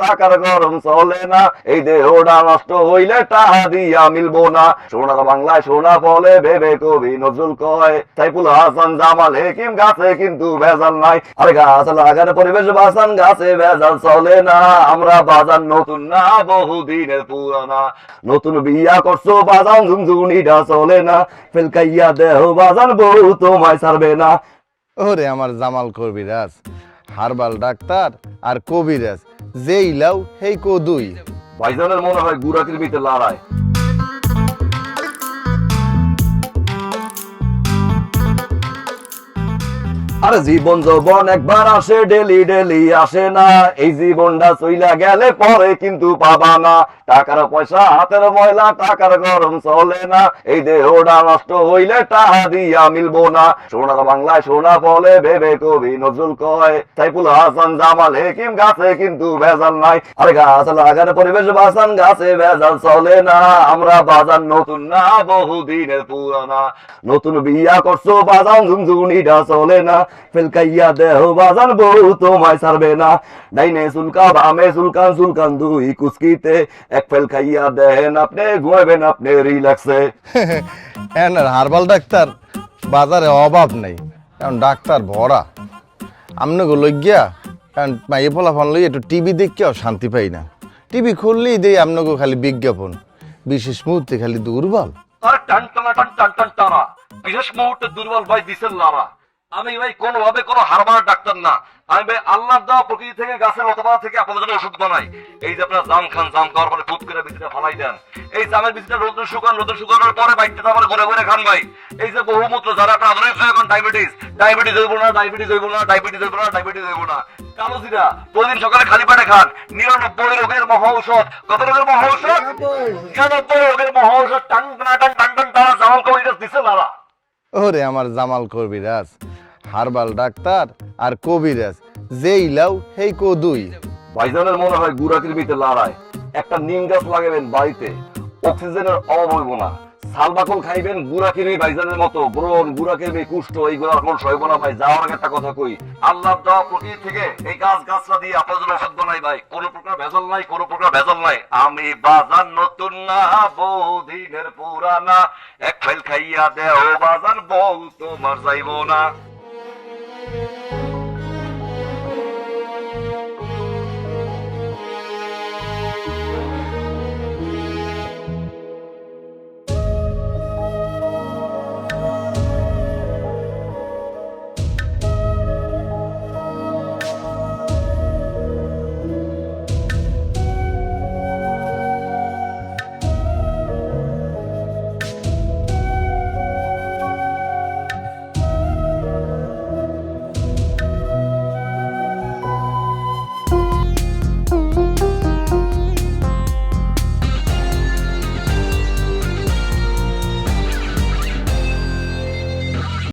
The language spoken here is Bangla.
টাকার গরম চলে না, এই দেহটা নষ্ট হইলে টাকা দিয়া মিলবো না। সোনার বাংলায় সোনা ফলে ভেবে কবি নজরুল কয়, সাইফুল হাসান জামাল হেকিম গাছে কিন্তু ভেজাল নাই। আরে গাছ লাগার পরিবেশ বাঁচান, গাছে ভেজাল চলে না। আমরা বাজান নতুন না, বহুদিনের পুরানা। নতুন বিয়া করছো বাজান, ঝুনঝুনিটা চলে না। ফেলকাইয়া দেহ বাজান, বউ তোমায় ছাড়বে না। ওরে আমার জামাল কবিরাজ, হারবাল ডাক্তার আর কবিরাজ, যেই লাও হেই কো দুই। ভাইজানের মনে হয় গুড়াকির ভিতরে লড়াই। আরে জীবন যৌবন একবার আসে, ডেলি ডেলি আসে না। এই জীবনটা চইলা গেলে পরে কিন্তু পাবা না। টাকার পয়সা হাতের ময়লা, টাকার গরম চলে না। এই দেহটা নষ্ট হইলে টাকা দিয়া মিলবো না। সোনার বাংলায় সোনা ফলে ভেবে কবি নজরুল কয়, সাইফুল হাসান জামাল হেকিম গাছে কিন্তু ভেজাল নাই। আরে গাছ লাগার পরিবেশ বাঁচান, গাছে ভেজাল চলে না। আমরা বাজান নতুন না, বহুদিনের পুরানা। নতুন বিয়া করছো বাজান, ঝুনঝুনিটা চলে না। ফেলকাইয়া দেহ বাজান, বউ তোমায় ছাড়বে না। ডাইনে চুলকা বামে চুলকান, চুলকান দুই কুচকিতে। এক ফেলকাইয়া দেন আপনি, ঘুমাবেন আপনি রিল্যাক্সে। এনার হারবাল ডাক্তার বাজারে অভাব নেই, কারণ ডাক্তার ভরা। আমনে গো লইগিয়া কারণ মাইয়ে পোলাফান লই একটু টিভি দেখিয়াও শান্তি পাই না। টিভি খুললেই দেই আমনগো খালি বিজ্ঞাপন, বিশেষ মুহূর্তে খালি দুর্বল। আরে টান টানা টান টান টান টানা, বিশেষ মুহূর্তে দুর্বল ভাই দিছেন লারা। আমি ভাই কোনোভাবে কোনো হারবার ডাক্তার না। আমি ভাই আল্লাহর দেওয়া প্রকৃতি থেকে, গাছের লতাপাতা থেকে আপনাদের জন্য ওষুধ বানাই। এই যে আপনার জাম খান, জাম খাওয়ার পরে ফুট করে বিচিটা ফালাই দেন। এই জামের বিচিটা রোদ্র শুকান, রোদ্র শুকানোর পরে বাইকটা তারপরে ঘুরে ঘুরে খান ভাই। এই যে বহুমূত্র, যারা আপনার আধুনিক এখন ডায়াবেটিস, ডায়াবেটিস হইব না, ডায়াবেটিস হইব না, ডায়াবেটিস হইব না, ডায়াবেটিস হইব না। কালো জিরা প্রতিদিন সকালে খালি পেটে খান। 99 রোগের মহা ঔষধ। কত রোগের মহা ঔষধ? 99 রোগের মহা ঔষধ। টান টান টান টান টান টানা জামাল কবিরাজ দিছে লারা। ওরে আমার জামাল কবিরাজ, হারবাল ডাক্তার আর কবিরাজ, যেই লাও হেই কো দুই। ভাইজানের মনে হয় গুড়াকির ভিতরে লড়াই। একটা নিম গাছ লাগাবেন বাড়িতে, অক্সিজেনের অভাব হইব না। সালবাকল খাইবেন গুড়াকির ভাইজানের মতো, ব্রণ গুড়াকির কুষ্ঠ এইগুলার কোন সইব না ভাই। যাওয়ার আগে একটা কথা কই, আল্লাহ দেওয়া প্রকৃতি থেকে এই গাছ গাছরা দিয়ে আপনার জন্য ওষুধ বানাই ভাই। কোন প্রকার ভেজাল নাই, কোন প্রকার ভেজাল নাই। আমি বাজার নতুন না, বহুদিনের পুরানা। এক ফাইল খাইয়া দেও বাজার, বউ তোমার যাইব না।